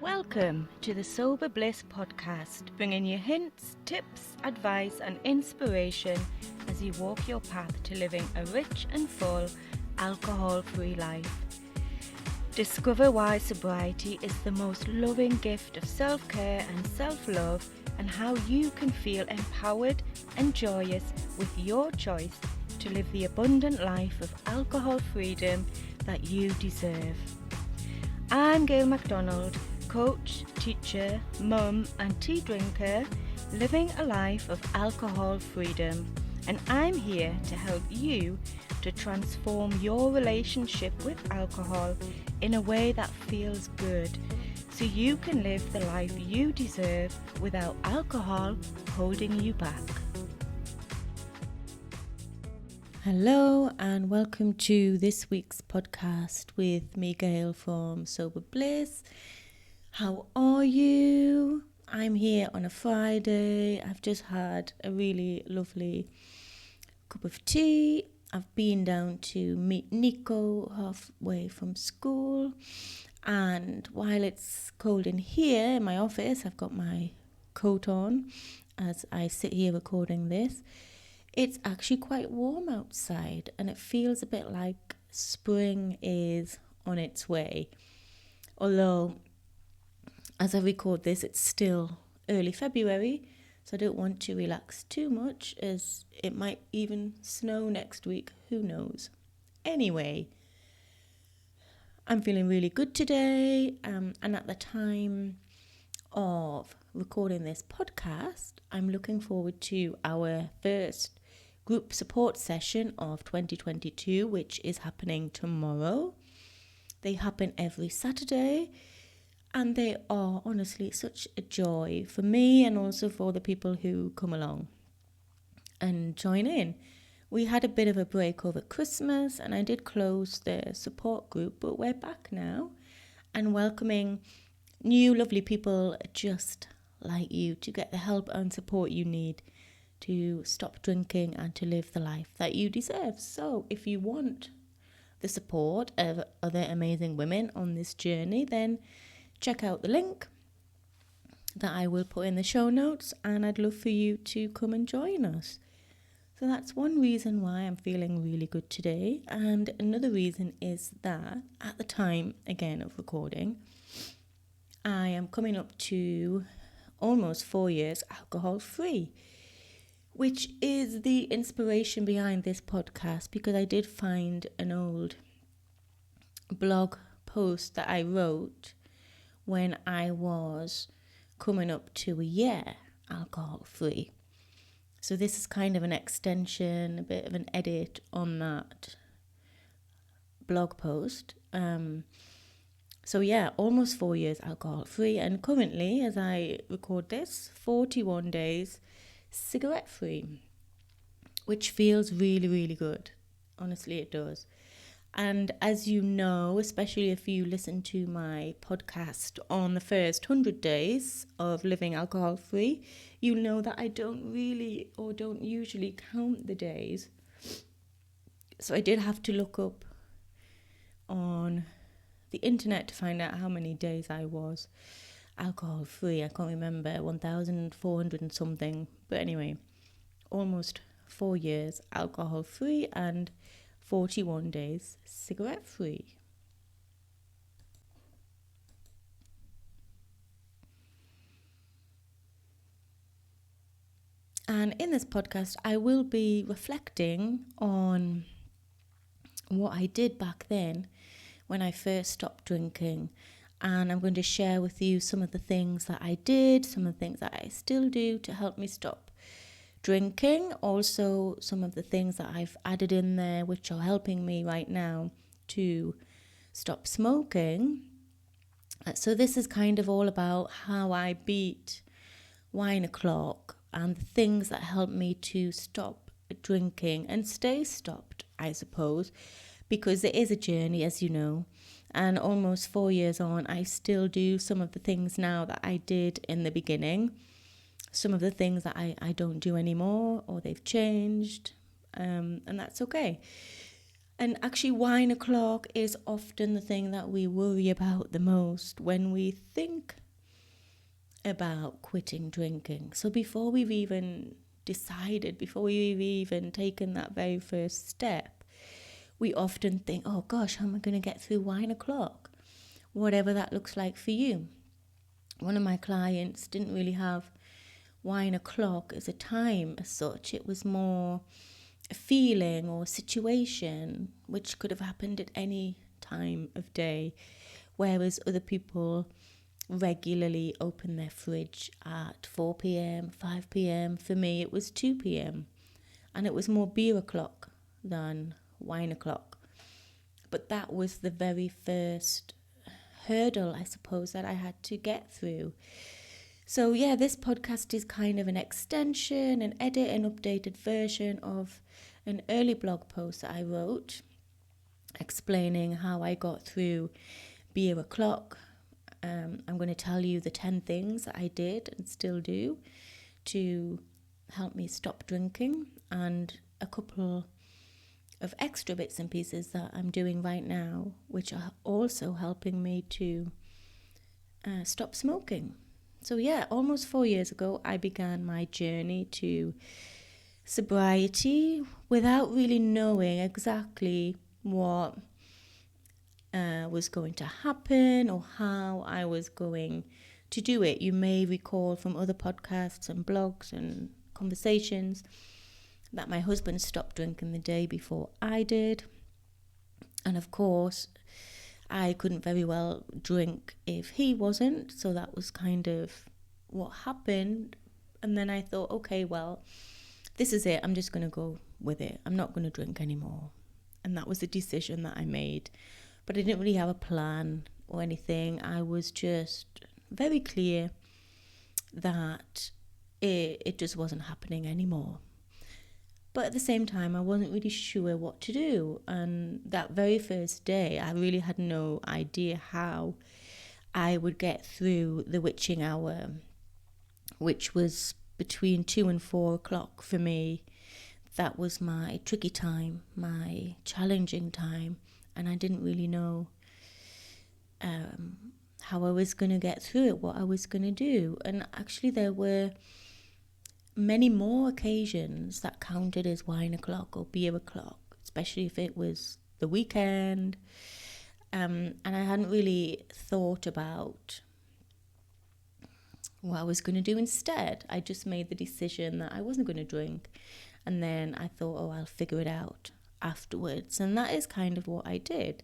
Welcome to the Sober Bliss podcast, bringing you hints, tips, advice and inspiration as you walk your path to living a rich and full, alcohol-free life. Discover why sobriety is the most loving gift of self-care and self-love, and how you can feel empowered and joyous with your choice to live the abundant life of alcohol freedom that you deserve. I'm Gail MacDonald, coach, teacher, mum and tea drinker, living a life of alcohol freedom, and I'm here to help you to transform your relationship with alcohol in a way that feels good, so you can live the life you deserve without alcohol holding you back. Hello and welcome to this week's podcast with me, Gail from Sober Bliss. How are you? I'm here on a Friday. I've just had a really lovely cup of tea. I've been down to meet Nico halfway from school, and while it's cold in here in my office, I've got my coat on as I sit here recording this. It's actually quite warm outside and it feels a bit like spring is on its way. Although, as I record this, it's still early February, so I don't want to relax too much as it might even snow next week. Who knows? Anyway, I'm feeling really good today, and at the time of recording this podcast, I'm looking forward to our first group support session of 2022, which is happening tomorrow. They happen every Saturday, and they are honestly such a joy for me and also for the people who come along and join in. We had a bit of a break over Christmas and I did close the support group, but we're back now and welcoming new lovely people just like you to get the help and support you need to stop drinking and to live the life that you deserve. So if you want the support of other amazing women on this journey, then check out the link that I will put in the show notes, and I'd love for you to come and join us. So that's one reason why I'm feeling really good today. And another reason is that at the time, again, of recording, I am coming up to almost 4 years alcohol free, which is the inspiration behind this podcast, because I did find an old blog post that I wrote when I was coming up to a year alcohol free. So this is kind of an extension, a bit of an edit on that blog post. So yeah, almost 4 years alcohol free, and currently, as I record this, 41 days cigarette free, which feels really, really good. Honestly, it does. And as you know, especially if you listen to my podcast on the first 100 days of living alcohol free, you know that I don't usually count the days. So I did have to look up on the internet to find out how many days I was alcohol free. I can't remember, 1,400 and something. But anyway, almost 4 years alcohol free and 41 days cigarette free. And in this podcast, I will be reflecting on what I did back then when I first stopped drinking. And I'm going to share with you some of the things that I did, some of the things that I still do to help me stop drinking. Also, some of the things that I've added in there which are helping me right now to stop smoking. So this is kind of all about how I beat wine o'clock and the things that help me to stop drinking and stay stopped, I suppose, because it is a journey, as you know. And almost 4 years on, I still do some of the things now that I did in the beginning. Some of the things that I don't do anymore, or they've changed, and that's okay. And actually, wine o'clock is often the thing that we worry about the most when we think about quitting drinking. So before we've even decided, before we've even taken that very first step, we often think, oh gosh, how am I going to get through wine o'clock? Whatever that looks like for you. One of my clients didn't really have wine o'clock as a time as such. It was more a feeling or a situation which could have happened at any time of day, whereas other people regularly open their fridge at 4 p.m, 5 p.m. For me, it was 2 p.m, and it was more beer o'clock than wine o'clock. But that was the very first hurdle, I suppose, that I had to get through. So yeah, this podcast is kind of an extension, an edit, an updated version of an early blog post that I wrote explaining how I got through beer o'clock. I'm going to tell you the 10 things that I did and still do to help me stop drinking, and a couple of extra bits and pieces that I'm doing right now, which are also helping me to stop smoking. So yeah, almost 4 years ago, I began my journey to sobriety without really knowing exactly what was going to happen or how I was going to do it. You may recall from other podcasts and blogs and conversations that my husband stopped drinking the day before I did. And of course, I couldn't very well drink if he wasn't. So that was kind of what happened. And then I thought, okay, well, this is it. I'm just going to go with it. I'm not going to drink anymore. And that was the decision that I made. But I didn't really have a plan or anything. I was just very clear that it just wasn't happening anymore. But at the same time, I wasn't really sure what to do. And that very first day, I really had no idea how I would get through the witching hour, which was between 2 and 4 o'clock for me. That was my tricky time, my challenging time. And I didn't really know how I was going to get through it, what I was going to do. And actually there were many more occasions that counted as wine o'clock or beer o'clock, especially if it was the weekend. And I hadn't really thought about what I was going to do instead. I just made the decision that I wasn't going to drink. And then I thought, oh, I'll figure it out afterwards. And that is kind of what I did.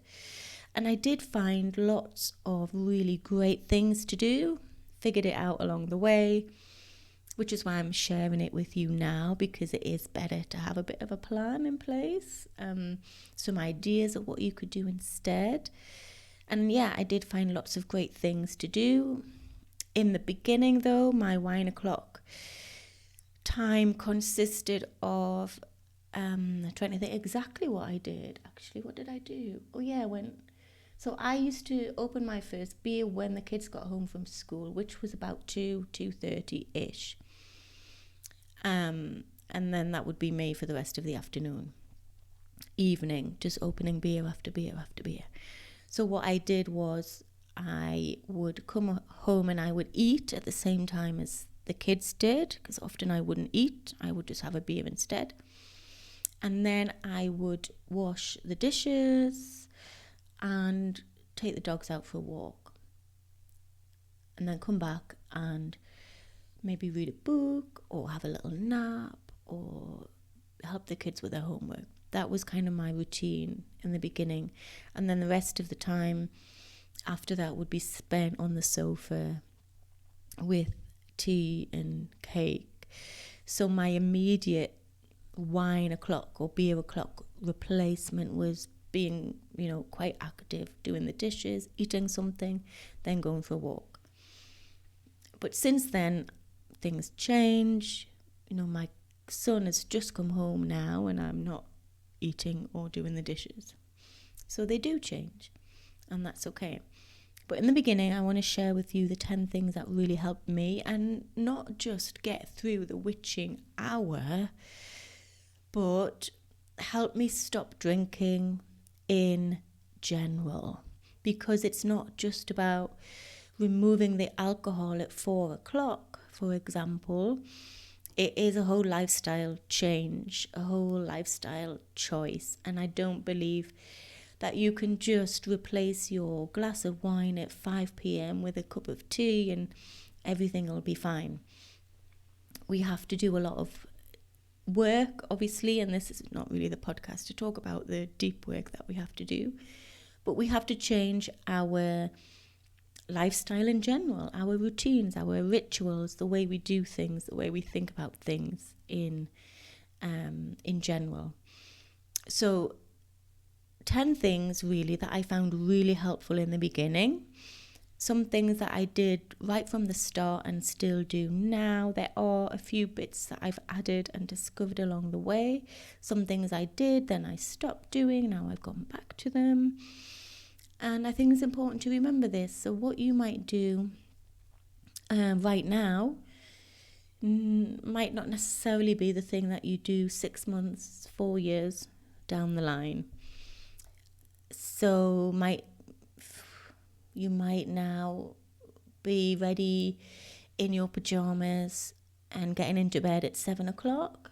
And I did find lots of really great things to do, figured it out along the way, which is why I'm sharing it with you now, because it is better to have a bit of a plan in place, some ideas of what you could do instead. And yeah, I did find lots of great things to do. In the beginning though, my wine o'clock time consisted of trying to think exactly what I did. Actually, what did I do? Oh yeah, so I used to open my first beer when the kids got home from school, which was about 2:30-ish. And then that would be me for the rest of the afternoon, evening, just opening beer after beer after beer. So what I did was I would come home and I would eat at the same time as the kids did, because often I wouldn't eat. I would just have a beer instead. And then I would wash the dishes and take the dogs out for a walk. And then come back and maybe read a book or have a little nap or help the kids with their homework. That was kind of my routine in the beginning. And then the rest of the time after that would be spent on the sofa with tea and cake. So my immediate wine o'clock or beer o'clock replacement was being, quite active, doing the dishes, eating something, then going for a walk. But since then, things change. My son has just come home now and I'm not eating or doing the dishes. So they do change, and that's okay. But in the beginning, I want to share with you the 10 things that really helped me, and not just get through the witching hour, but help me stop drinking, in general, because it's not just about removing the alcohol at 4 o'clock, for example. It is a whole lifestyle change, a whole lifestyle choice. And I don't believe that you can just replace your glass of wine at 5 p.m. with a cup of tea and everything will be fine. We have to do a lot of work, obviously, and this is not really the podcast to talk about the deep work that we have to do, but we have to change our lifestyle in general, our routines, our rituals, the way we do things, the way we think about things in general. So 10 things really that I found really helpful in the beginning. Some things that I did right from the start and still do now. There are a few bits that I've added and discovered along the way. Some things I did, then I stopped doing. Now I've gone back to them. And I think it's important to remember this. So what you might do right now might not necessarily be the thing that you do 6 months, 4 years down the line. So you might now be ready in your pajamas and getting into bed at 7 o'clock.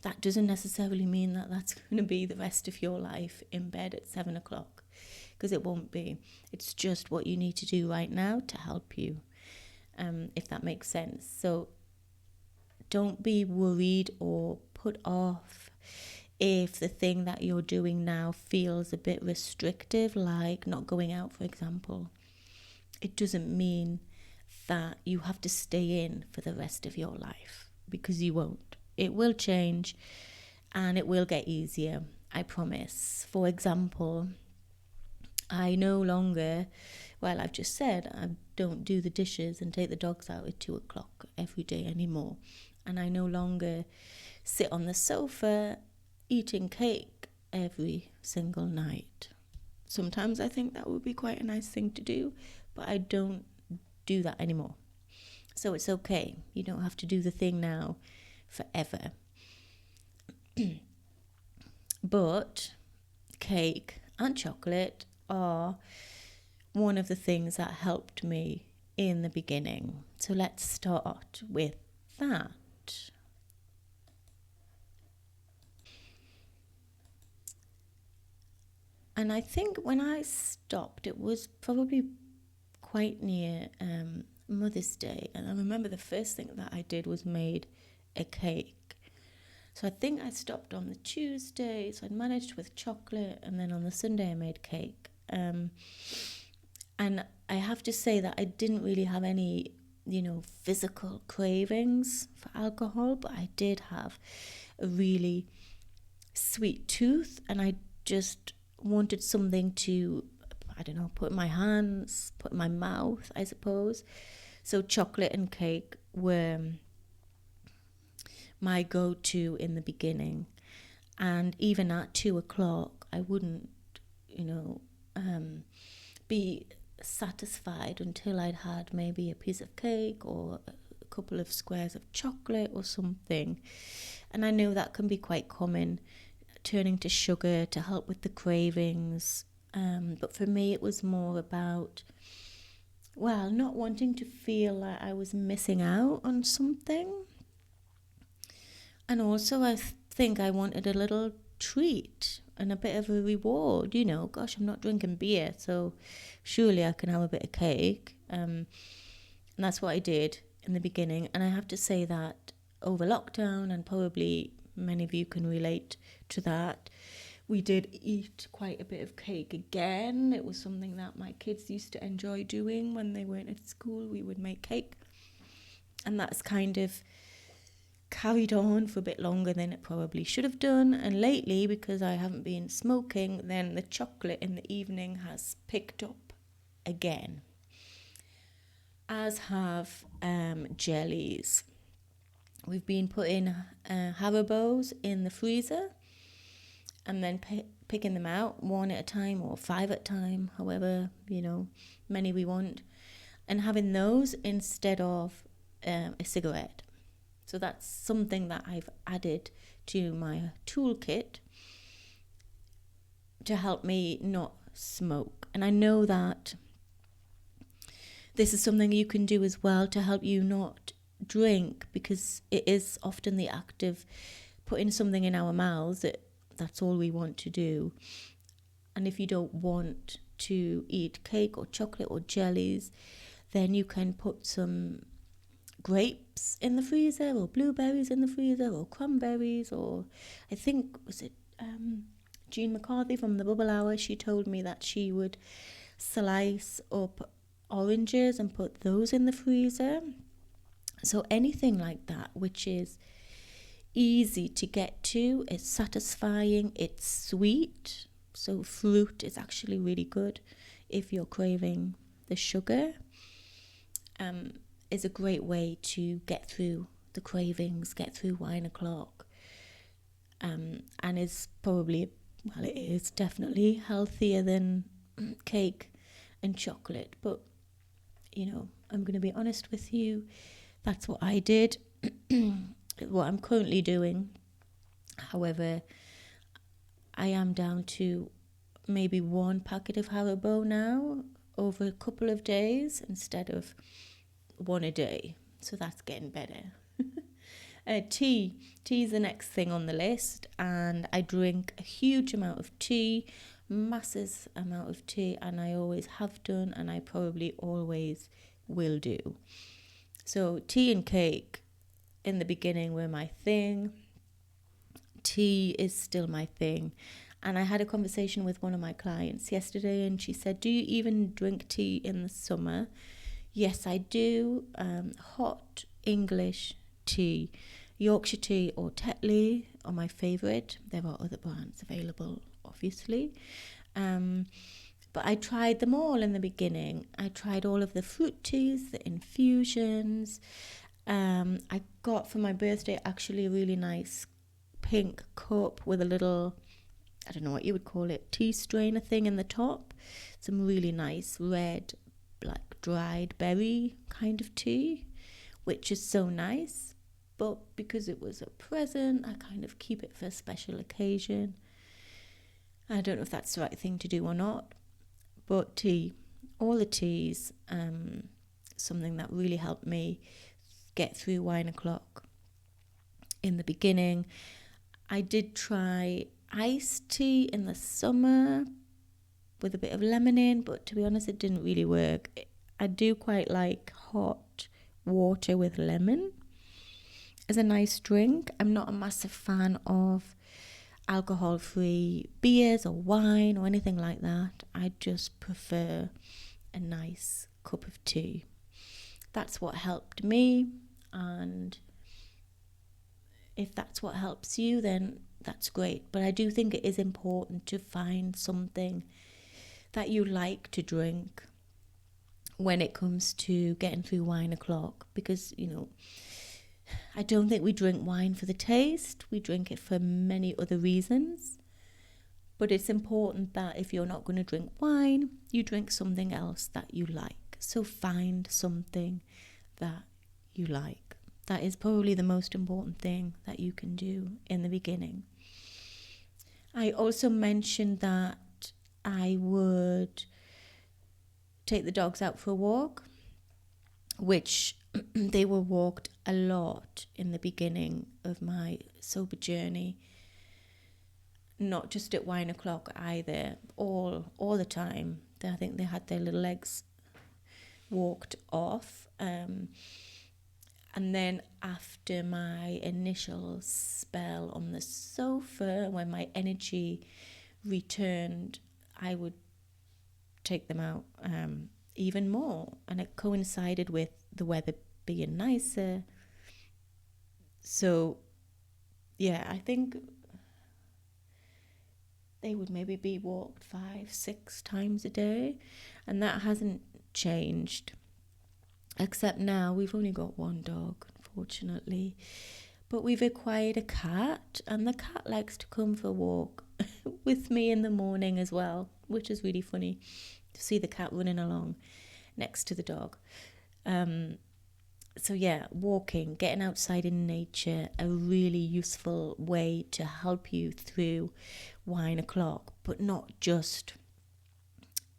That doesn't necessarily mean that that's going to be the rest of your life in bed at 7 o'clock, because it won't be. It's just what you need to do right now to help you, if that makes sense. So don't be worried or put off if the thing that you're doing now feels a bit restrictive, like not going out, for example. It doesn't mean that you have to stay in for the rest of your life, because you won't. It will change and it will get easier, I promise. For example, I no longer, well, I've just said I don't do the dishes and take the dogs out at 2 o'clock every day anymore. And I no longer sit on the sofa eating cake every single night. Sometimes I think that would be quite a nice thing to do, but I don't do that anymore. So it's okay. You don't have to do the thing now forever. But cake and chocolate are one of the things that helped me in the beginning. So let's start with that. And I think when I stopped, it was probably quite near Mother's Day. And I remember the first thing that I did was made a cake. So I think I stopped on the Tuesday, so I'd managed with chocolate, and then on the Sunday I made cake. And I have to say that I didn't really have any, physical cravings for alcohol, but I did have a really sweet tooth, and I just wanted something to, put in my hands, put in my mouth, I suppose. So chocolate and cake were my go-to in the beginning. And even at 2 o'clock, I wouldn't, be satisfied until I'd had maybe a piece of cake or a couple of squares of chocolate or something. And I know that can be quite common, turning to sugar to help with the cravings. But for me, it was more about, not wanting to feel like I was missing out on something. And also, I think I wanted a little treat and a bit of a reward. Gosh, I'm not drinking beer, so surely I can have a bit of cake. And that's what I did in the beginning. And I have to say that over lockdown, and probably many of you can relate to that, we did eat quite a bit of cake again. It was something that my kids used to enjoy doing when they weren't at school. We would make cake. And that's kind of carried on for a bit longer than it probably should have done. And lately, because I haven't been smoking, then the chocolate in the evening has picked up again, as have jellies. We've been putting Haribos in the freezer and then picking them out 1 at a time or 5 at a time, however, many we want, and having those instead of a cigarette. So that's something that I've added to my toolkit. to help me not smoke. And I know that this is something you can do as well to help you not drink, because it is often the act of putting something in our mouths that's all we want to do. And if you don't want to eat cake or chocolate or jellies, then you can put some grapes in the freezer, or blueberries in the freezer, or cranberries, or I think, was it Jean McCarthy from the Bubble Hour? She told me that she would slice up oranges and put those in the freezer. So anything like that, which is easy to get to, it's satisfying, it's sweet. So fruit is actually really good if you're craving the sugar. Is a great way to get through the cravings, get through wine o'clock, and is probably, well, it is definitely healthier than cake and chocolate. But, I'm going to be honest with you, that's what I did, what I'm currently doing. However, I am down to maybe one packet of Haribo now over a couple of days instead of one a day. So that's getting better. Tea is the next thing on the list, and I drink a huge amount of tea, massive amount of tea, and I always have done, and I probably always will do. So tea and cake in the beginning were my thing. Tea is still my thing. And I had a conversation with one of my clients yesterday, and she said, do you even drink tea in the summer? Yes, I do. Hot English tea. Yorkshire tea or Tetley are my favourite. There are other brands available, obviously. But I tried them all in the beginning. I tried all of the fruit teas, the infusions. I got for my birthday actually a really nice pink cup with a little, I don't know what you would call it, tea strainer thing in the top. Some really nice red, like dried berry kind of tea, which is so nice. But because it was a present, I kind of keep it for a special occasion. I don't know if that's the right thing to do or not. But tea, all the teas, something that really helped me get through wine o'clock. In the beginning, I did try iced tea in the summer with a bit of lemon in, but to be honest, it didn't really work. I do quite like hot water with lemon as a nice drink. I'm not a massive fan of alcohol-free beers or wine or anything like that. I just prefer a nice cup of tea. That's what helped me, and if that's what helps you, then that's great. But I do think it is important to find something that you like to drink when it comes to getting through wine o'clock, because I don't think we drink wine for the taste. We drink it for many other reasons. But it's important that if you're not going to drink wine, you drink something else that you like. So find something that you like. That is probably the most important thing that you can do in the beginning. I also mentioned that I would take the dogs out for a walk, which they were walked a lot in the beginning of my sober journey. Not just at wine o'clock either, all the time. I think they had their little legs walked off. And then after my initial spell on the sofa, when my energy returned, I would take them out even more. And it coincided with the weather being nicer. So, yeah, I think they would maybe be walked 5-6 times a day. And that hasn't changed. Except now we've only got one dog, unfortunately. But we've acquired a cat, and the cat likes to come for a walk with me in the morning as well, which is really funny to see the cat running along next to the dog. So yeah, walking, getting outside in nature, a really useful way to help you through wine o'clock, but not just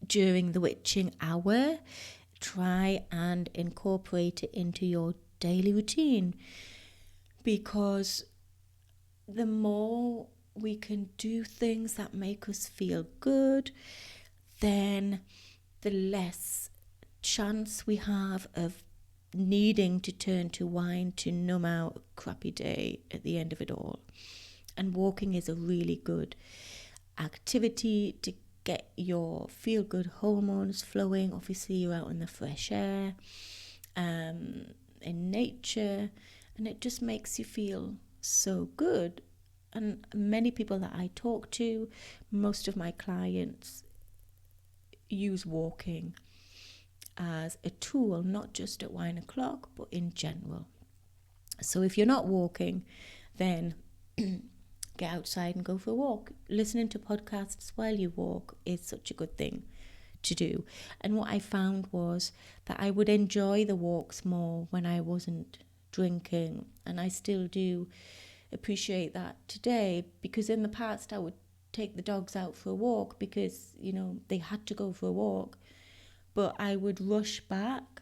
during the witching hour. Try and incorporate it into your daily routine, because the more we can do things that make us feel good, then the less chance we have of needing to turn to wine to numb out a crappy day at the end of it all. And walking is a really good activity to get your feel-good hormones flowing. Obviously, you're out in the fresh air, in nature, and it just makes you feel so good. And many people that I talk to, most of my clients, use walking as a tool, not just at wine o'clock, but in general. So if you're not walking, then get outside and go for a walk. Listening to podcasts while you walk is such a good thing to do. And what I found was that I would enjoy the walks more when I wasn't drinking, and I still do appreciate that today, because in the past I would take the dogs out for a walk because, they had to go for a walk, but I would rush back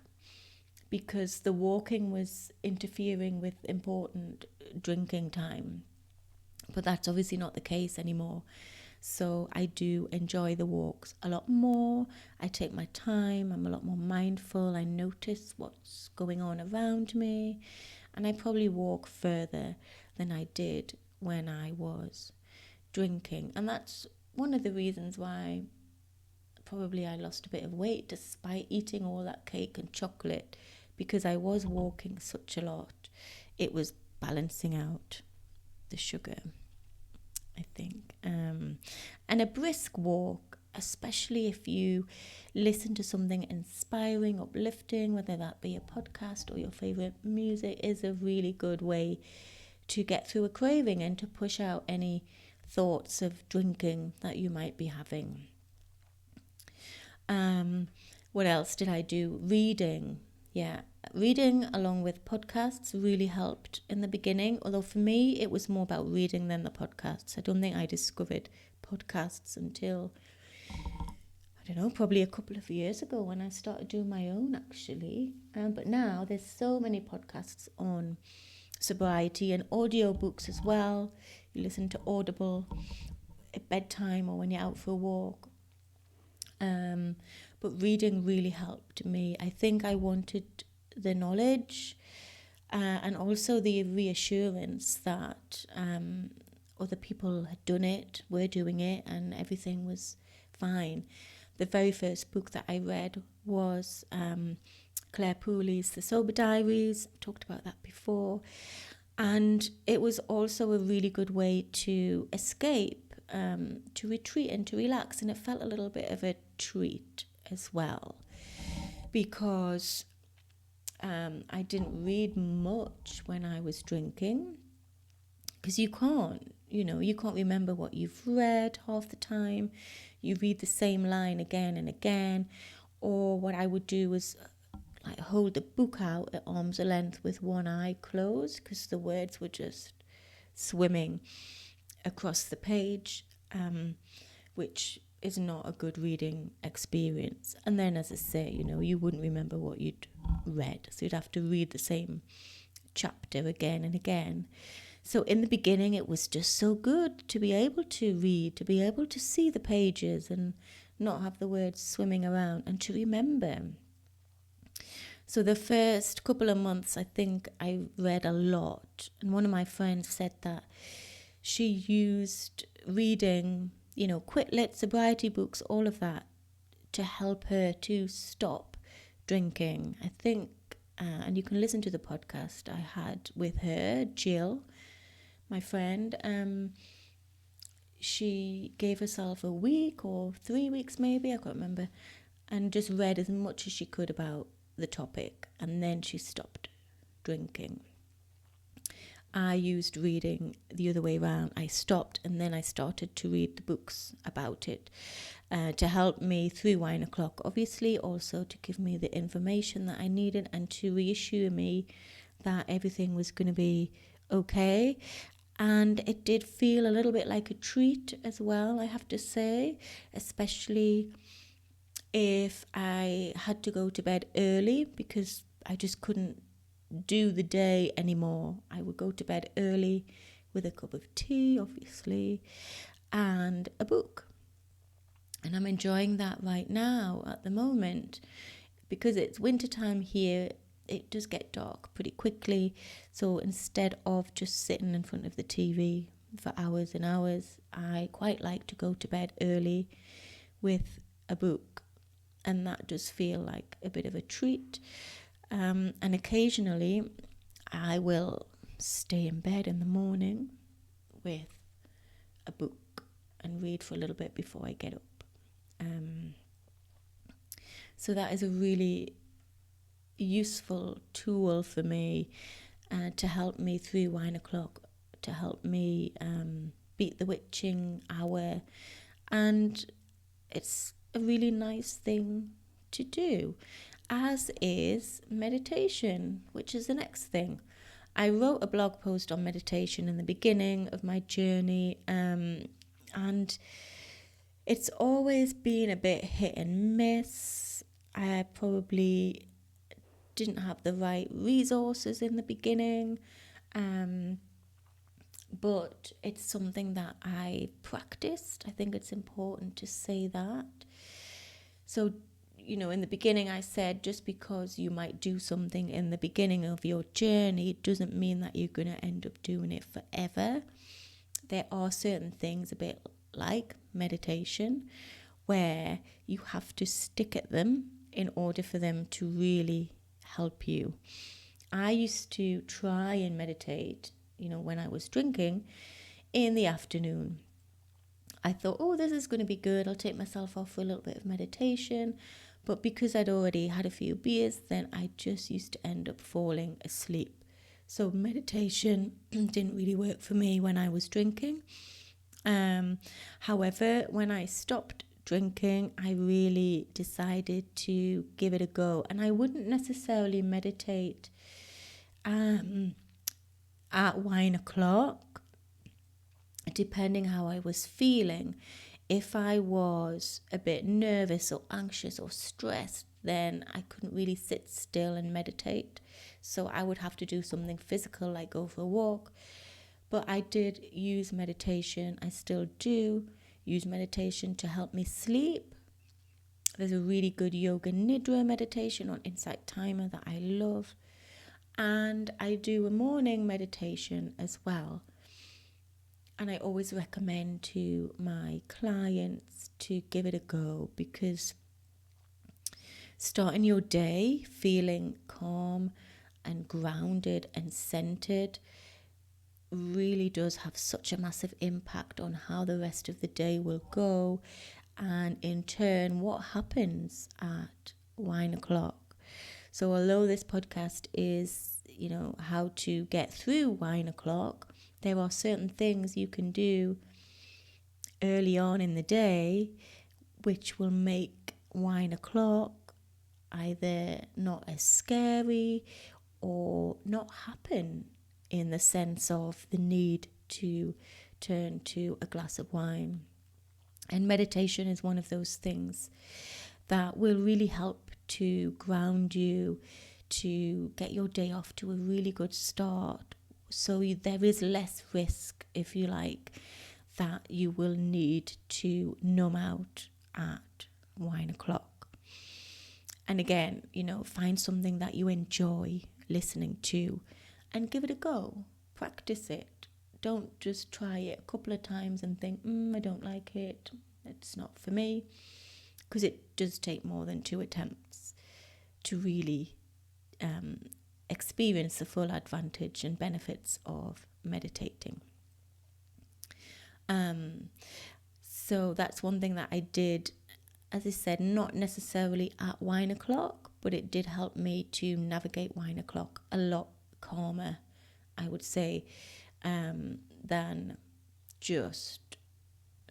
because the walking was interfering with important drinking time. But that's obviously not the case anymore. So I do enjoy the walks a lot more. I take my time. I'm a lot more mindful. I notice what's going on around me. And I probably walk further than I did when I was drinking. And that's one of the reasons why probably I lost a bit of weight despite eating all that cake and chocolate, because I was walking such a lot. It was balancing out the sugar, I think. And a brisk walk, especially if you listen to something inspiring, uplifting, whether that be a podcast or your favorite music, is a really good way to get through a craving and to push out any thoughts of drinking that you might be having. What else did I do? Reading. Yeah, reading along with podcasts really helped in the beginning, although for me it was more about reading than the podcasts. I don't think I discovered podcasts until, I don't know, probably a couple of years ago when I started doing my own, actually. But now there's so many podcasts on sobriety and audio books as well. You listen to Audible at bedtime or when you're out for a walk. But reading really helped me. I think I wanted the knowledge and also the reassurance that other people had done it, were doing it, and everything was fine. The very first book that I read was Claire Pooley's The Sober Diaries. I talked about that before. And it was also a really good way to escape, to retreat and to relax. And it felt a little bit of a treat as well, because I didn't read much when I was drinking, because you can't remember what you've read half the time. You read the same line again and again. Or what I would do was hold the book out at arm's length with one eye closed, because the words were just swimming across the page, which is not a good reading experience. And then, as I say, you wouldn't remember what you'd read, so you'd have to read the same chapter again and again. So in the beginning it was just so good to be able to read, to be able to see the pages and not have the words swimming around, and to remember. So the first couple of months, I think I read a lot. And one of my friends said that she used reading, quit lit, sobriety books, all of that, to help her to stop drinking. I think, and you can listen to the podcast I had with her, Jill, my friend. She gave herself a week or 3 weeks maybe, I can't remember, and just read as much as she could about the topic, and then she stopped drinking. I used reading the other way around. I stopped and then I started to read the books about it to help me through wine o'clock, obviously, also to give me the information that I needed and to reassure me that everything was going to be okay. And it did feel a little bit like a treat as well, I have to say, especially if I had to go to bed early because I just couldn't do the day anymore. I would go to bed early with a cup of tea, obviously, and a book. And I'm enjoying that right now at the moment. Because it's wintertime here, it does get dark pretty quickly. So instead of just sitting in front of the TV for hours and hours, I quite like to go to bed early with a book. And that does feel like a bit of a treat. And occasionally I will stay in bed in the morning with a book and read for a little bit before I get up. So that is a really useful tool for me to help me through wine o'clock, to help me beat the witching hour. And it's a really nice thing to do, as is meditation, which is the next thing. I wrote a blog post on meditation in the beginning of my journey, and it's always been a bit hit and miss. I probably didn't have the right resources in the beginning, but it's something that I practiced. I think it's important to say that. So, in the beginning I said just because you might do something in the beginning of your journey doesn't mean that you're going to end up doing it forever. There are certain things, a bit like meditation, where you have to stick at them in order for them to really help you. I used to try and meditate, when I was drinking in the afternoon. I thought, this is going to be good. I'll take myself off for a little bit of meditation. But because I'd already had a few beers, then I just used to end up falling asleep. So meditation didn't really work for me when I was drinking. However, when I stopped drinking, I really decided to give it a go. And I wouldn't necessarily meditate at wine o'clock, depending how I was feeling. If I was a bit nervous or anxious or stressed, then I couldn't really sit still and meditate. So I would have to do something physical, like go for a walk. But I did use meditation. I still do use meditation to help me sleep. There's a really good yoga nidra meditation on Insight Timer that I love. And I do a morning meditation as well. And I always recommend to my clients to give it a go, because starting your day feeling calm and grounded and centered really does have such a massive impact on how the rest of the day will go, and in turn what happens at wine o'clock. So although this podcast is, how to get through wine o'clock, there are certain things you can do early on in the day which will make wine o'clock either not as scary or not happen, in the sense of the need to turn to a glass of wine. And meditation is one of those things that will really help to ground you, to get your day off to a really good start. So there is less risk, if you like, that you will need to numb out at wine o'clock. And again, find something that you enjoy listening to and give it a go. Practice it. Don't just try it a couple of times and think, I don't like it, it's not for me. Because it does take more than 2 attempts to really experience the full advantage and benefits of meditating. So that's one thing that I did, as I said, not necessarily at wine o'clock, but it did help me to navigate wine o'clock a lot calmer, I would say, than just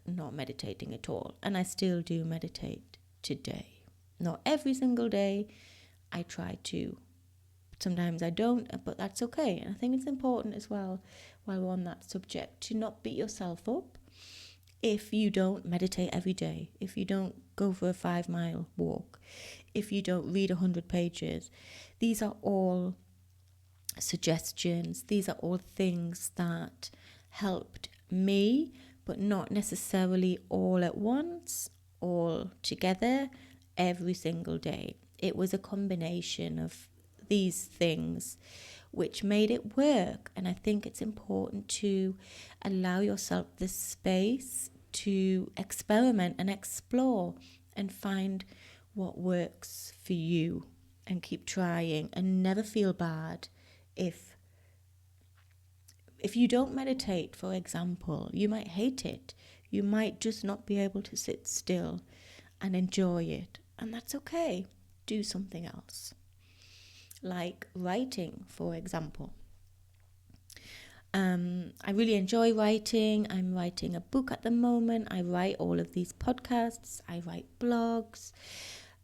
not meditating at all. And I still do meditate today. Not every single day. I try to Sometimes I don't, but that's okay. And I think it's important as well, while we're on that subject, to not beat yourself up if you don't meditate every day, if you don't go for a 5-mile walk, if you don't read 100 pages. These are all suggestions. These are all things that helped me, but not necessarily all at once, all together, every single day. It was a combination of these things which made it work. And I think it's important to allow yourself the space to experiment and explore and find what works for you, and keep trying, and never feel bad if you don't meditate. For example, you might hate it. You might just not be able to sit still and enjoy it, and that's okay. Do something else, like writing, for example. I really enjoy writing. I'm writing a book at the moment. I write all of these podcasts. I write blogs.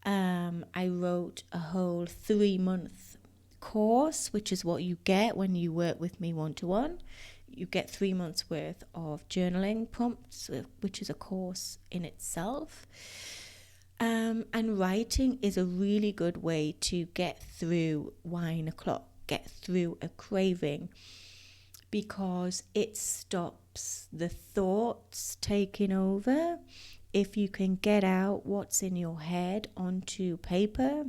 I wrote a whole 3-month course, which is what you get when you work with me one-to-one. You get 3 months worth of journaling prompts, which is a course in itself. And writing is a really good way to get through wine o'clock, get through a craving, because it stops the thoughts taking over. If you can get out what's in your head onto paper,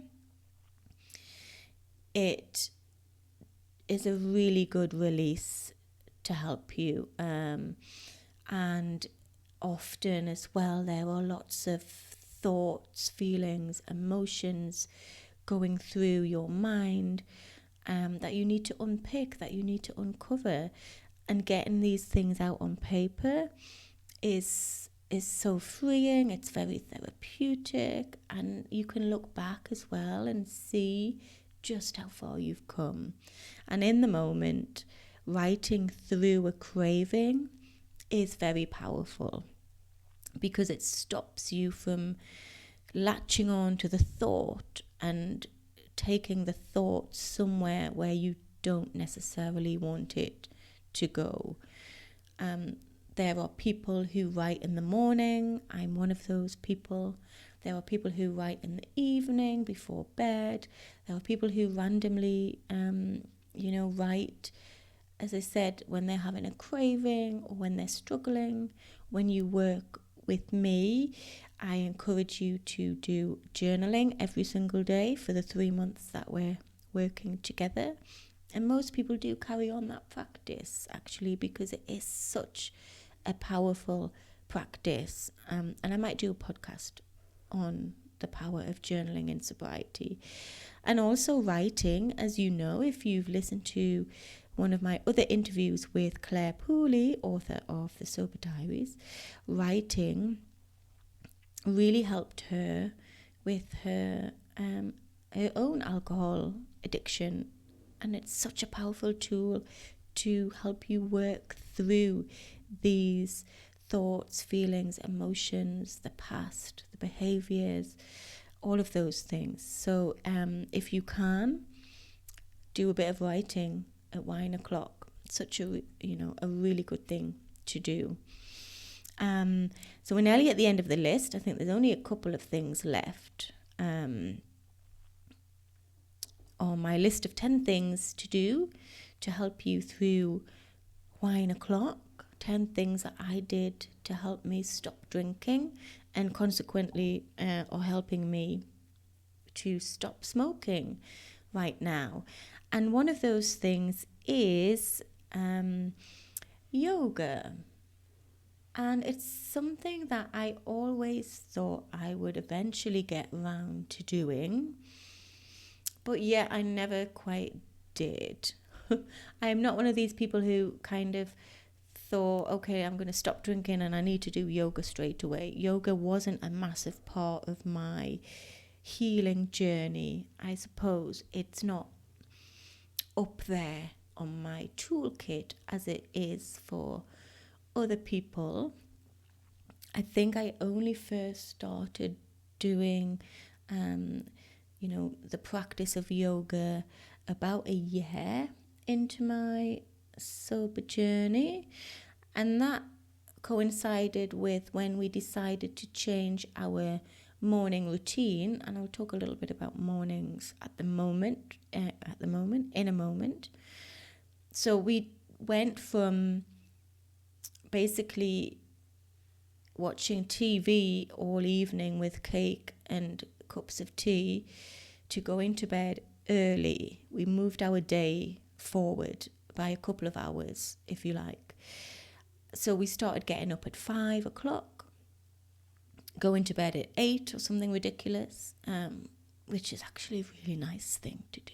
it is a really good release to help you. And often as well, there are lots of thoughts, feelings, emotions going through your mind that you need to unpick, that you need to uncover. And getting these things out on paper is so freeing. It's very therapeutic, and you can look back as well and see just how far you've come. And in the moment, writing through a craving is very powerful, because it stops you from latching on to the thought and taking the thought somewhere where you don't necessarily want it to go. There are people who write in the morning. I'm one of those people. There are people who write in the evening before bed. There are people who randomly, write, as I said, when they're having a craving or when they're struggling. When you work with me, I encourage you to do journaling every single day for the 3 months that we're working together. And most people do carry on that practice, actually, because it is such a powerful practice. And I might do a podcast on the power of journaling in sobriety. And also writing, as you know, if you've listened to one of my other interviews with Claire Pooley, author of The Sober Diaries, writing really helped her with her own alcohol addiction. And it's such a powerful tool to help you work through these thoughts, feelings, emotions, the past, the behaviors, all of those things. So if you can, do a bit of writing at wine o'clock. Such a really good thing to do. So we're nearly at the end of the list. I think there's only a couple of things left on my list of 10 things to do to help you through wine o'clock. 10 things that I did to help me stop drinking, and consequently are helping me to stop smoking right now. And one of those things is yoga. And it's something that I always thought I would eventually get around to doing, but yet I never quite did. I am not one of these people who kind of thought, okay, I'm going to stop drinking and I need to do yoga straight away. Yoga wasn't a massive part of my healing journey. I suppose it's not up there on my toolkit as it is for other people. I think I only first started doing the practice of yoga about a year into my sober journey, and that coincided with when we decided to change our morning routine, and I'll talk a little bit about mornings in a moment. So we went from basically watching TV all evening with cake and cups of tea to going to bed early. We moved our day forward by a couple of hours, if you like. So we started getting up at 5 o'clock, going to bed at 8 or something ridiculous, which is actually a really nice thing to do.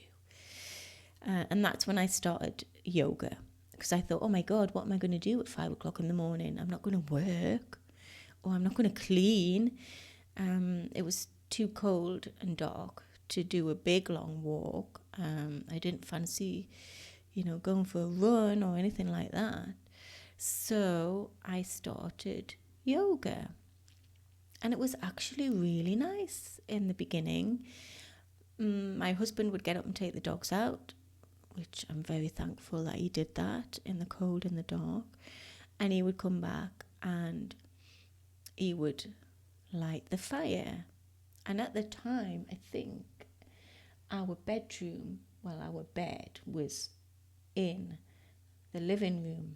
And that's when I started yoga, because I thought, oh my God, what am I going to do at 5 o'clock in the morning? I'm not going to work, or I'm not going to clean. It was too cold and dark to do a big long walk. I didn't fancy, going for a run or anything like that. So I started yoga, and it was actually really nice in the beginning. My husband would get up and take the dogs out, which I'm very thankful that he did that in the cold and the dark. And he would come back and he would light the fire. And at the time, I think our bed was in the living room.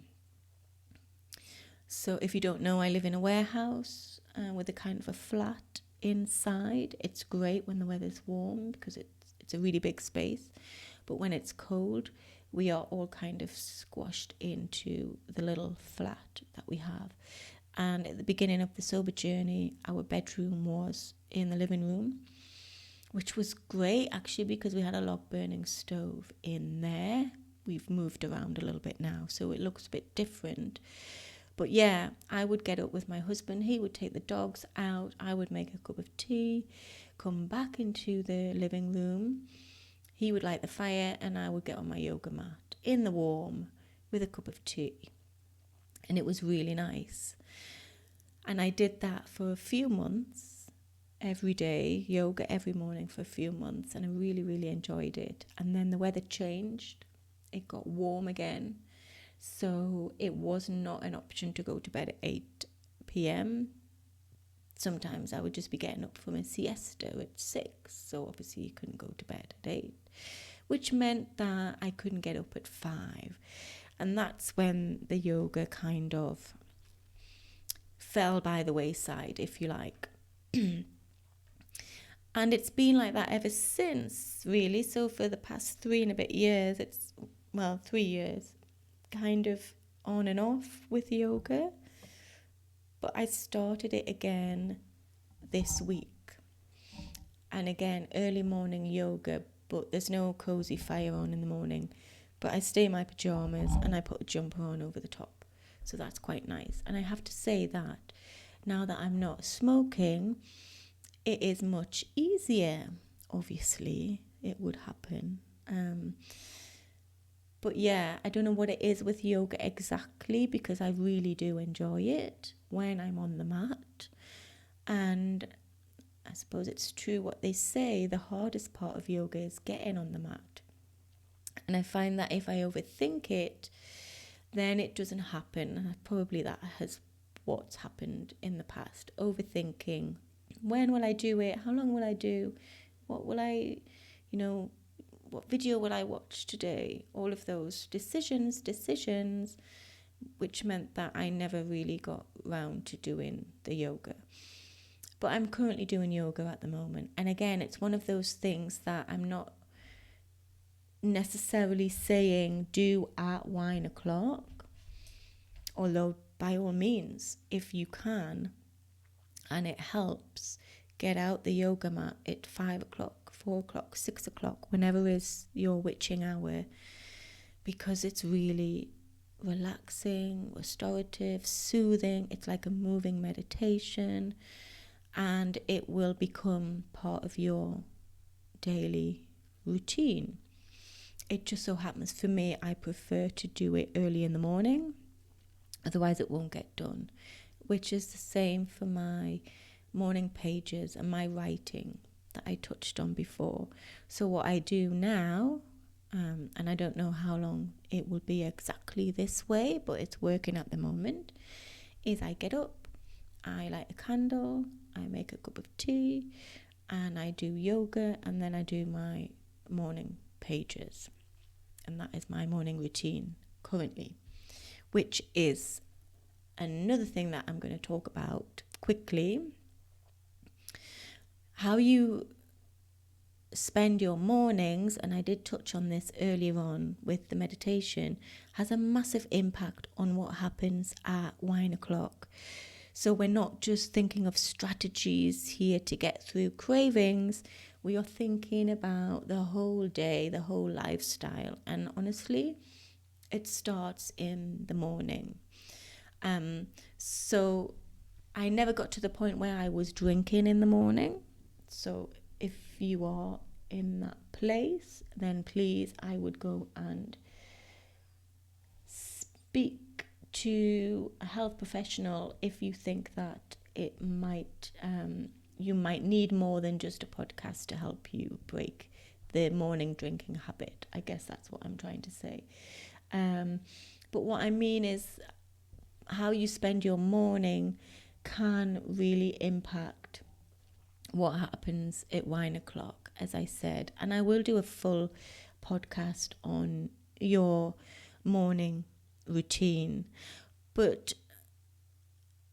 So if you don't know, I live in a warehouse with a kind of a flat inside. It's great when the weather's warm because it's a really big space. But when it's cold, we are all kind of squashed into the little flat that we have. And at the beginning of the sober journey, our bedroom was in the living room, which was great actually because we had a log burning stove in there. We've moved around a little bit now, so it looks a bit different. But yeah, I would get up with my husband. He would take the dogs out. I would make a cup of tea, come back into the living room. He would light the fire and I would get on my yoga mat in the warm with a cup of tea. And it was really nice. And I did that for a few months, every day, yoga every morning for a few months. And I really, really enjoyed it. And then the weather changed. It got warm again. So it was not an option to go to bed at 8 p.m. Sometimes I would just be getting up from a siesta at 6. So obviously you couldn't go to bed at 8, which meant that I couldn't get up at 5. And that's when the yoga kind of fell by the wayside, if you like. And it's been like that ever since, really. So for the past 3 and a bit years, 3 years, kind of on and off with yoga. But I started it again this week. And again, early morning yoga, but there's no cozy fire on in the morning. But I stay in my pajamas and I put a jumper on over the top. So that's quite nice. And I have to say that now that I'm not smoking, it is much easier. Obviously, it would happen. But yeah, I don't know what it is with yoga exactly, because I really do enjoy it when I'm on the mat. And I suppose it's true what they say, the hardest part of yoga is getting on the mat. And I find that if I overthink it, then it doesn't happen. And probably that has what's happened in the past. Overthinking. When will I do it? How long will I do? What will I, what video will I watch today? All of those decisions, which meant that I never really got round to doing the yoga. But I'm currently doing yoga at the moment. And again, it's one of those things that I'm not necessarily saying do at 1 o'clock. Although, by all means, if you can, and it helps, get out the yoga mat at 5 o'clock, 4 o'clock, 6 o'clock, whenever is your witching hour, because it's really relaxing, restorative, soothing. It's like a moving meditation, and it will become part of your daily routine. It just so happens for me, I prefer to do it early in the morning, otherwise it won't get done, which is the same for my morning pages and my writing that I touched on before. So what I do now, and I don't know how long it will be exactly this way, but it's working at the moment, is I get up, I light a candle, I make a cup of tea, and I do yoga, and then I do my morning pages. And that is my morning routine currently, which is another thing that I'm going to talk about quickly. How you spend your mornings, and I did touch on this earlier on with the meditation, has a massive impact on what happens at 1:00. So we're not just thinking of strategies here to get through cravings, we are thinking about the whole day, the whole lifestyle. And honestly, it starts in the morning. So I never got to the point where I was drinking in the morning. So if you are in that place, then please, I would go and speak to a health professional if you think that it might, you might need more than just a podcast to help you break the morning drinking habit. I guess that's what I'm trying to say. But what I mean is how you spend your morning can really impact what happens at 1:00, as I said. And I will do a full podcast on your morning routine. But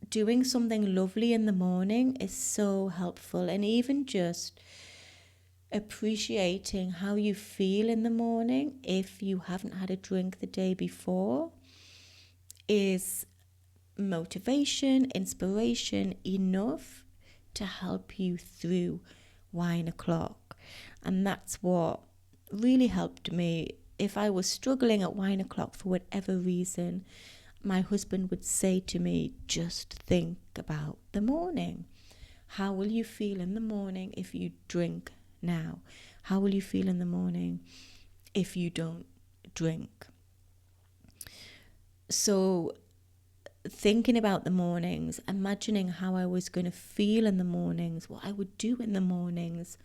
doing something lovely in the morning is so helpful. And even just appreciating how you feel in the morning if you haven't had a drink the day before is motivation, inspiration enough to help you through 1:00. And that's what really helped me. If I was struggling at 1:00 for whatever reason, my husband would say to me, just think about the morning. How will you feel in the morning if you drink now? How will you feel in the morning if you don't drink? So thinking about the mornings, imagining how I was going to feel in the mornings, what I would do in the mornings,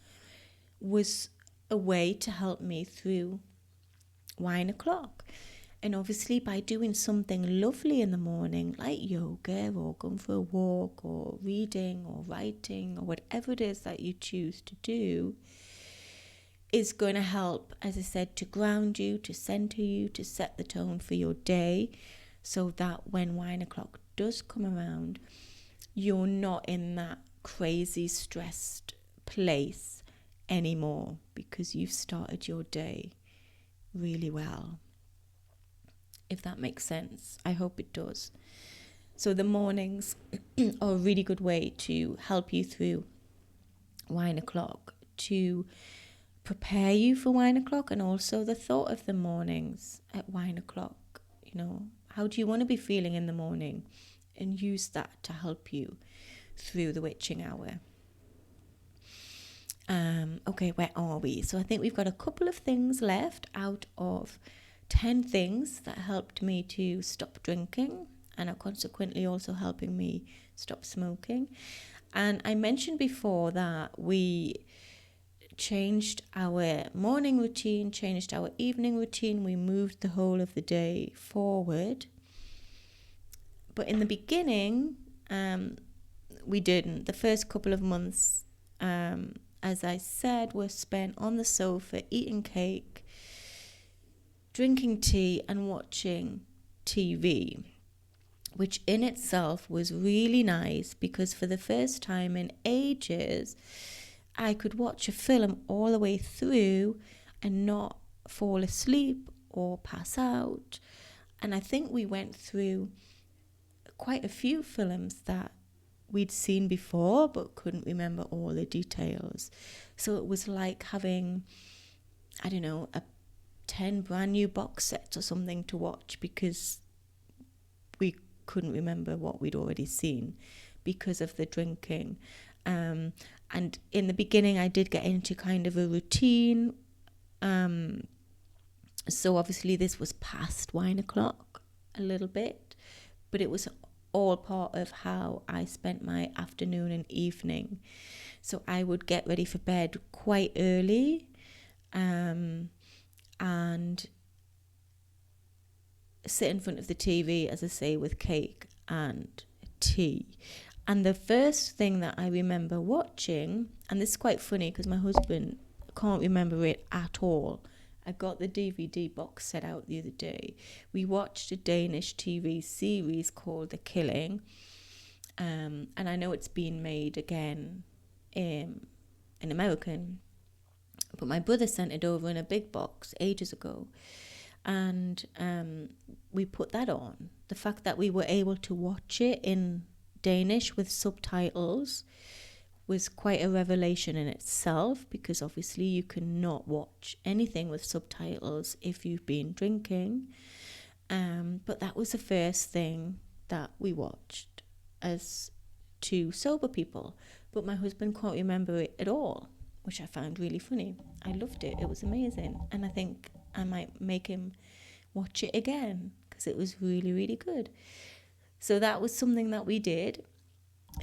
was a way to help me through 1:00. And obviously by doing something lovely in the morning, like yoga or going for a walk or reading or writing or whatever it is that you choose to do, is going to help, as I said, to ground you, to center you, to set the tone for your day, so that when 1:00 does come around, you're not in that crazy stressed place anymore, because you've started your day really well. If that makes sense. I hope it does. So the mornings are a really good way to help you through 1:00, to prepare you for 1:00, and also the thought of the mornings at 1:00. You know, how do you want to be feeling in the morning? And use that to help you through the witching hour. Okay, where are we? So I think we've got a couple of things left out of 10 things that helped me to stop drinking and are consequently also helping me stop smoking. And I mentioned before that we changed our morning routine, changed our evening routine. We moved the whole of the day forward. But in the beginning, we didn't. The first couple of months, as I said, were spent on the sofa, eating cake, drinking tea and watching TV, which in itself was really nice, because for the first time in ages, I could watch a film all the way through and not fall asleep or pass out. And I think we went through quite a few films that we'd seen before but couldn't remember all the details. So it was like having, I don't know, 10 brand new box sets or something to watch, because we couldn't remember what we'd already seen because of the drinking. And in the beginning, I did get into kind of a routine. So obviously this was past 1:00 a little bit, but it was all part of how I spent my afternoon and evening. So I would get ready for bed quite early. and sit in front of the TV, as I say, with cake and tea. And the first thing that I remember watching, and this is quite funny because my husband can't remember it at all. I got the DVD box set out the other day. We watched a Danish TV series called The Killing. And I know it's been made again in American, but my brother sent it over in a big box ages ago. And we put that on. The fact that we were able to watch it in Danish with subtitles was quite a revelation in itself, because obviously you cannot watch anything with subtitles if you've been drinking. But that was the first thing that we watched as two sober people. But my husband can't remember it at all, which I found really funny. I loved it. It was amazing. And I think I might make him watch it again because it was really, really good. So that was something that we did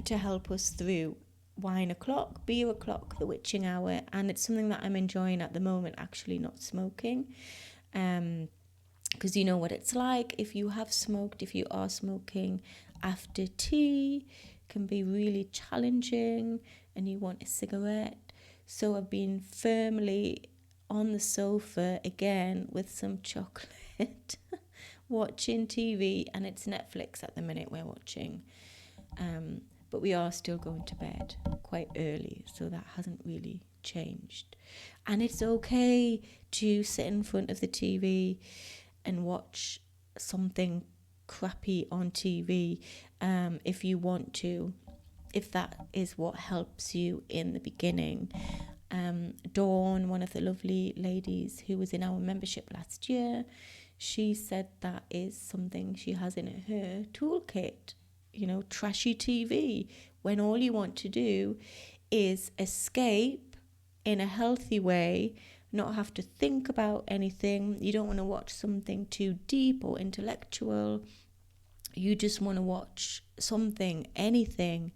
to help us through wine o'clock, beer o'clock, the witching hour. And it's something that I'm enjoying at the moment, actually not smoking. Because you know what it's like if you have smoked, if you are smoking after tea, can be really challenging and you want a cigarette. So I've been firmly on the sofa again with some chocolate, watching TV, and it's Netflix at the minute we're watching. But we are still going to bed quite early, so that hasn't really changed. And it's okay to sit in front of the TV and watch something crappy on TV if you want to, if that is what helps you in the beginning. Dawn, one of the lovely ladies who was in our membership last year, she said that is something she has in her toolkit. You know, trashy TV, when all you want to do is escape in a healthy way, not have to think about anything. You don't want to watch something too deep or intellectual. You just want to watch something, anything,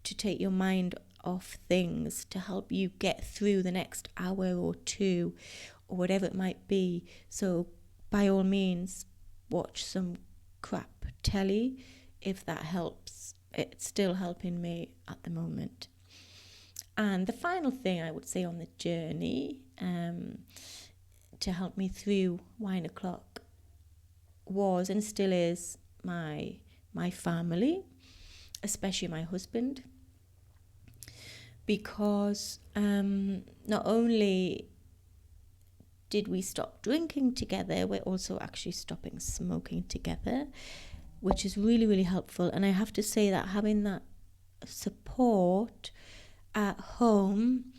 to take your mind off things, to help you get through the next hour or two or whatever it might be. So by all means, watch some crap telly if that helps. It's still helping me at the moment. And the final thing I would say on the journey to help me through wine o'clock was, and still is, my family, especially my husband, because not only did we stop drinking together, we're also actually stopping smoking together, which is really, really helpful. And I have to say that having that support at home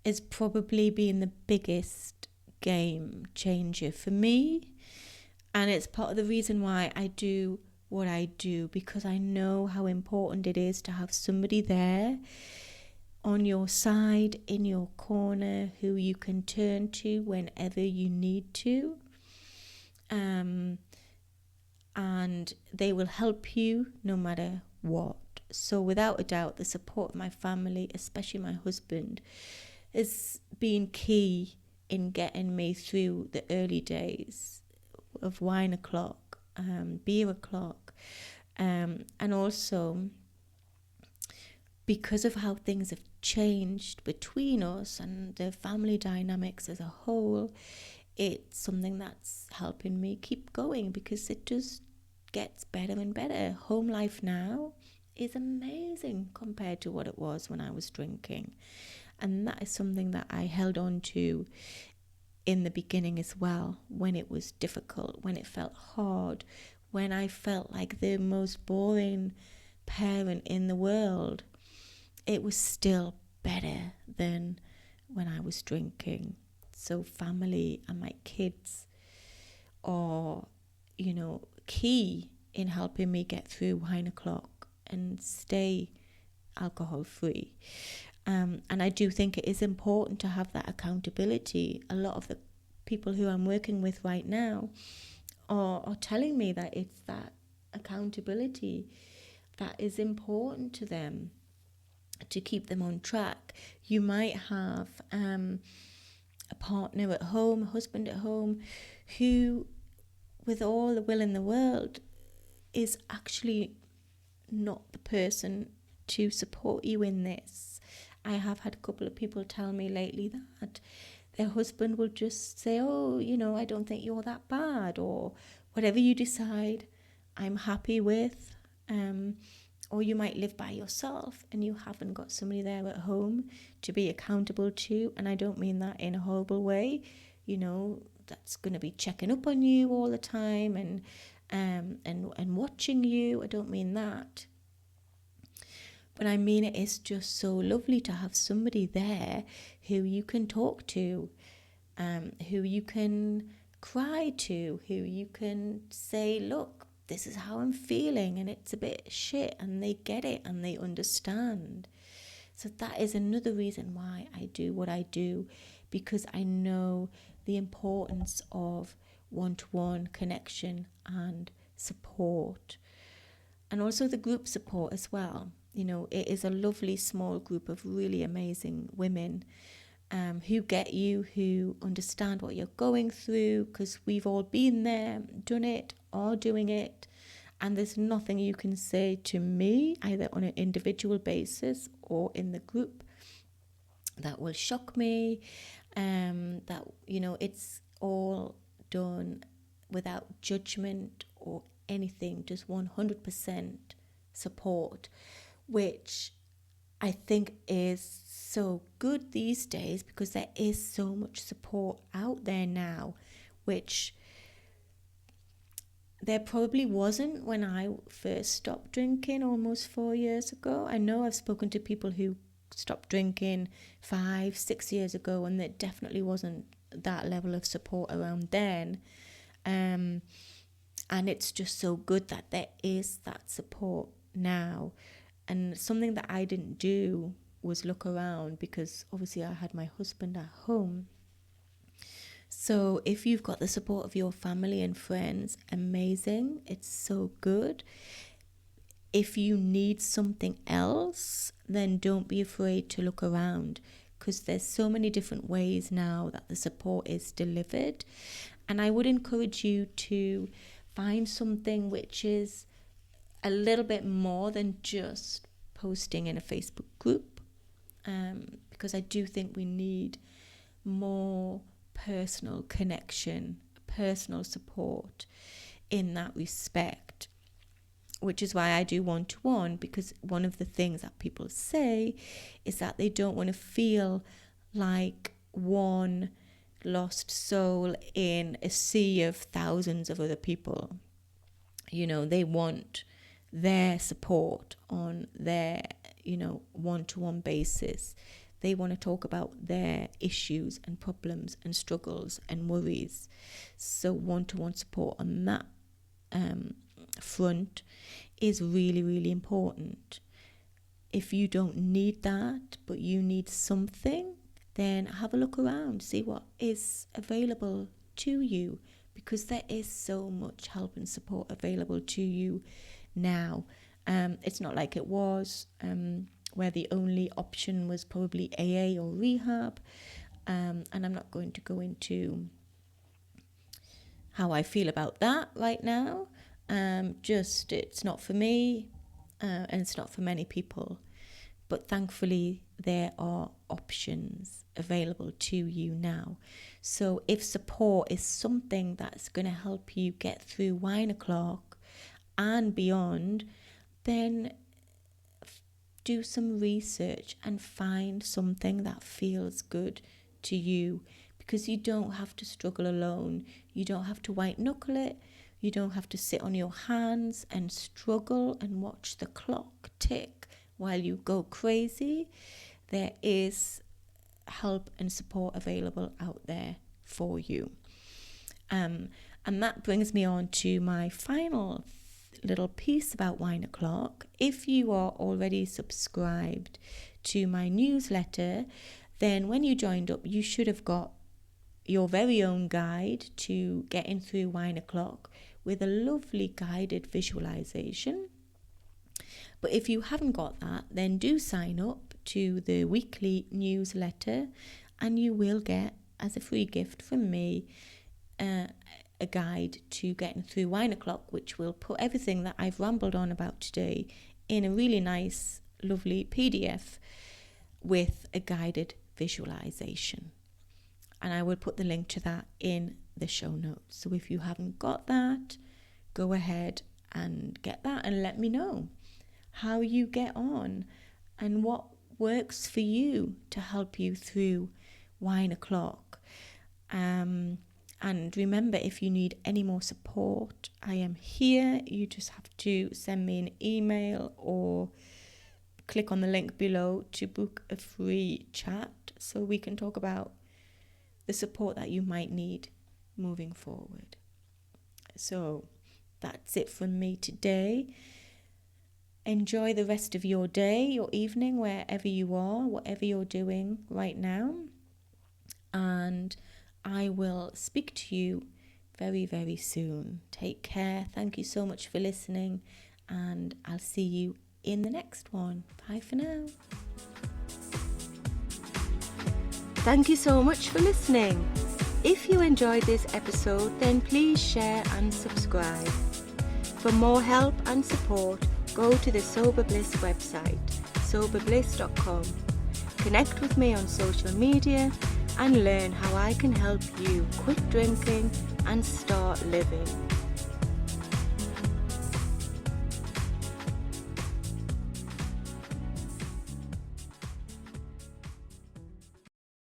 is probably been the biggest game changer for me. And it's part of the reason why I do what I do, because I know how important it is to have somebody there on your side, in your corner, who you can turn to whenever you need to. And they will help you no matter what. So without a doubt, the support of my family, especially my husband, has been key in getting me through the early days of wine o'clock, beer o'clock, and also because of how things have changed between us and the family dynamics as a whole, it's something that's helping me keep going, because it just gets better and better. Home life now is amazing compared to what it was when I was drinking. And that is something that I held on to in the beginning as well, when it was difficult, when it felt hard, when I felt like the most boring parent in the world. It was still better than when I was drinking. So family and my kids are, key in helping me get through wine o'clock and stay alcohol free. And I do think it is important to have that accountability. A lot of the people who I'm working with right now are telling me that it's that accountability that is important to them, to keep them on track. You might have a partner at home, a husband at home, who, with all the will in the world, is actually not the person to support you in this. I have had a couple of people tell me lately that their husband will just say, oh, I don't think you're that bad, or whatever you decide, I'm happy with. Or you might live by yourself and you haven't got somebody there at home to be accountable to. And I don't mean that in a horrible way, that's going to be checking up on you all the time and watching you. I don't mean that. But I mean, it is just so lovely to have somebody there who you can talk to, who you can cry to, who you can say, look, this is how I'm feeling and it's a bit shit, and they get it and they understand. So that is another reason why I do what I do, because I know the importance of one-to-one connection and support, and also the group support as well. It is a lovely small group of really amazing women who get you, who understand what you're going through, because we've all been there, done it, are doing it, and there's nothing you can say to me, either on an individual basis or in the group, that will shock me. That it's all done without judgment or anything, just 100% support, which I think is so good these days, because there is so much support out there now, which there probably wasn't when I first stopped drinking almost 4 years ago. I know I've spoken to people who stopped drinking 5-6 years ago, and there definitely wasn't that level of support around then. And it's just so good that there is that support now. And something that I didn't do was look around, because obviously I had my husband at home. So if you've got the support of your family and friends, amazing. It's so good. If you need something else, then don't be afraid to look around, because there's so many different ways now that the support is delivered. And I would encourage you to find something which is a little bit more than just posting in a Facebook group, because I do think we need more personal connection, personal support in that respect, which is why I do one-to-one, because one of the things that people say is that they don't want to feel like one lost soul in a sea of thousands of other people. They want their support on their, one-to-one basis. They want to talk about their issues and problems and struggles and worries. So one-to-one support on that front is really, really important. If you don't need that, but you need something, then have a look around, see what is available to you, because there is so much help and support available to you now. It's not like it was, where the only option was probably AA or rehab. And I'm not going to go into how I feel about that right now. Just it's not for me, and it's not for many people. But thankfully, there are options available to you now. So if support is something that's going to help you get through wine o'clock and beyond, then do some research and find something that feels good to you, because you don't have to struggle alone. You don't have to white knuckle it. You don't have to sit on your hands and struggle and watch the clock tick while you go crazy. There is help and support available out there for you. And that brings me on to my final little piece about wine o'clock. If you are already subscribed to my newsletter, then when you joined up, you should have got your very own guide to getting through wine o'clock with a lovely guided visualization. But if you haven't got that, then do sign up to the weekly newsletter, and you will get as a free gift from me, a guide to getting through wine o'clock, which will put everything that I've rambled on about today in a really nice, lovely PDF with a guided visualization. And I will put the link to that in the show notes. So if you haven't got that, go ahead and get that and let me know how you get on and what works for you to help you through wine o'clock. And remember, if you need any more support, I am here. You just have to send me an email or click on the link below to book a free chat so we can talk about the support that you might need moving forward. So that's it from me today. Enjoy the rest of your day, your evening, wherever you are, whatever you're doing right now. And I will speak to you very, very soon. Take care. Thank you so much for listening, and I'll see you in the next one. Bye for now. Thank you so much for listening. If you enjoyed this episode, then please share and subscribe. For more help and support, go to the Sober Bliss website, soberbliss.com. Connect with me on social media and learn how I can help you quit drinking and start living.